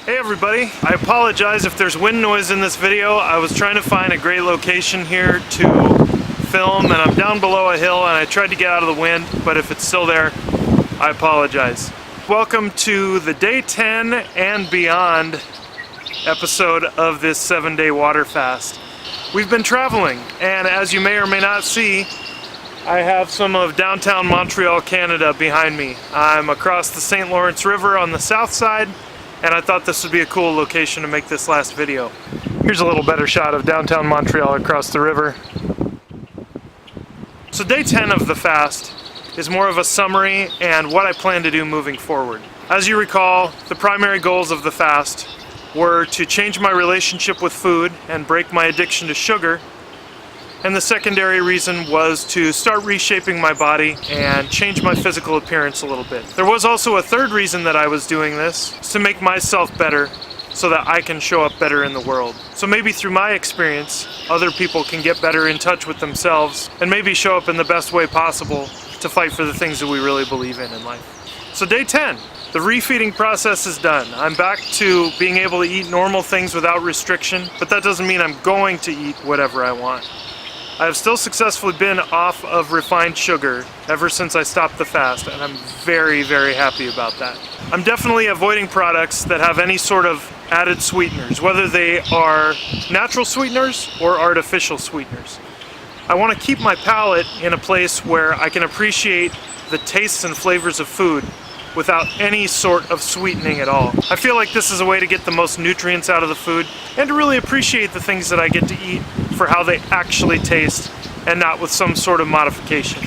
Hey everybody, I apologize if there's wind noise in this video. I was trying to find a great location here to film and I'm down below a hill and I tried to get out of the wind, but if it's still there, I apologize. Welcome to the day 10 and beyond episode of this 7-day water fast. We've been traveling, and as you may or may not see, I have some of downtown Montreal, Canada behind me. I'm across the St. Lawrence River on the south side, and I thought this would be a cool location to make this last video. Here's a little better shot of downtown Montreal across the river. So day 10 of the fast is more of a summary and what I plan to do moving forward. As you recall, the primary goals of the fast were to change my relationship with food and break my addiction to sugar. And the secondary reason was to start reshaping my body and change my physical appearance a little bit. There was also a third reason that I was doing this, to make myself better so that I can show up better in the world. So maybe through my experience, other people can get better in touch with themselves and maybe show up in the best way possible to fight for the things that we really believe in life. So day 10, the refeeding process is done. I'm back to being able to eat normal things without restriction, but that doesn't mean I'm going to eat whatever I want. I have still successfully been off of refined sugar ever since I stopped the fast, and I'm very, very happy about that. I'm definitely avoiding products that have any sort of added sweeteners, whether they are natural sweeteners or artificial sweeteners. I want to keep my palate in a place where I can appreciate the tastes and flavors of food without any sort of sweetening at all. I feel like this is a way to get the most nutrients out of the food and to really appreciate the things that I get to eat for how they actually taste and not with some sort of modification.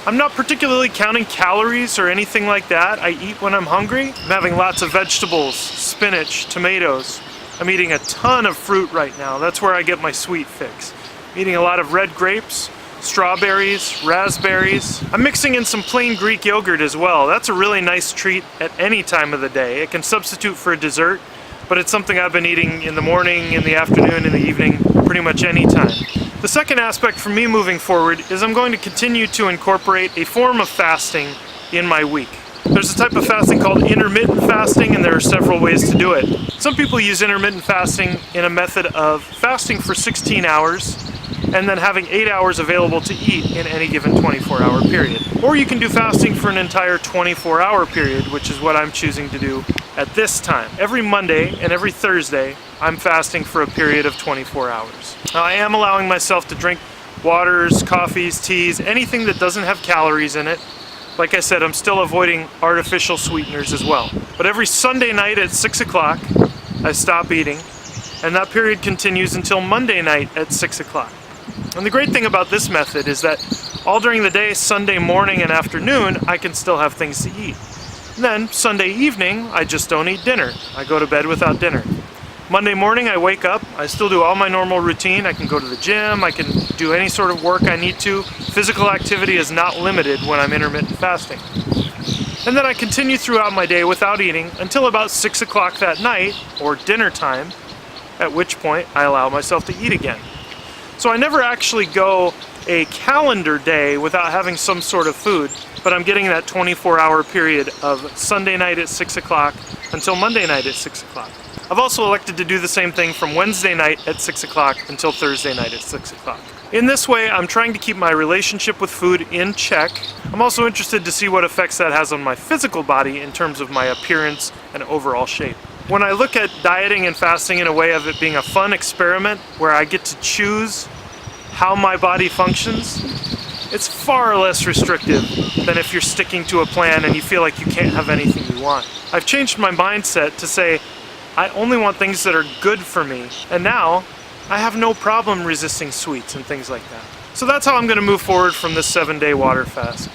I'm not particularly counting calories or anything like that. I eat when I'm hungry. I'm having lots of vegetables, spinach, tomatoes. I'm eating a ton of fruit right now. That's where I get my sweet fix. I'm eating a lot of red grapes, strawberries, raspberries. I'm mixing in some plain Greek yogurt as well. That's a really nice treat at any time of the day. It can substitute for a dessert, but it's something I've been eating in the morning, in the afternoon, in the evening, pretty much any time. The second aspect for me moving forward is I'm going to continue to incorporate a form of fasting in my week. There's a type of fasting called intermittent fasting, and there are several ways to do it. Some people use intermittent fasting in a method of fasting for 16 hours and then having 8 hours available to eat in any given 24-hour period. Or you can do fasting for an entire 24-hour period, which is what I'm choosing to do at this time. Every Monday and every Thursday, I'm fasting for a period of 24 hours. Now, I am allowing myself to drink waters, coffees, teas, anything that doesn't have calories in it. Like I said, I'm still avoiding artificial sweeteners as well. But every Sunday night at 6 o'clock, I stop eating, and that period continues until Monday night at 6 o'clock. And the great thing about this method is that all during the day, Sunday morning and afternoon, I can still have things to eat. And then Sunday evening, I just don't eat dinner. I go to bed without dinner. Monday morning, I wake up, I still do all my normal routine. I can go to the gym, I can do any sort of work I need to. Physical activity is not limited when I'm intermittent fasting. And then I continue throughout my day without eating until about 6 o'clock that night, or dinner time, at which point I allow myself to eat again. So I never actually go a calendar day without having some sort of food, but I'm getting that 24-hour period of Sunday night at 6 o'clock until Monday night at 6 o'clock. I've also elected to do the same thing from Wednesday night at 6 o'clock until Thursday night at 6 o'clock. In this way, I'm trying to keep my relationship with food in check. I'm also interested to see what effects that has on my physical body in terms of my appearance and overall shape. When I look at dieting and fasting in a way of it being a fun experiment where I get to choose how my body functions, it's far less restrictive than if you're sticking to a plan and you feel like you can't have anything you want. I've changed my mindset to say, I only want things that are good for me, and now I have no problem resisting sweets and things like that. So that's how I'm going to move forward from this 7-day water fast.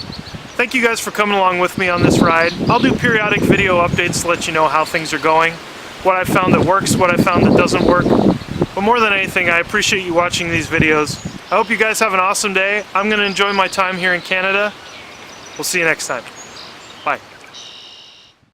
Thank you guys for coming along with me on this ride. I'll do periodic video updates to let you know how things are going, what I found that works, what I found that doesn't work. But more than anything, I appreciate you watching these videos. I hope you guys have an awesome day. I'm going to enjoy my time here in Canada. We'll see you next time.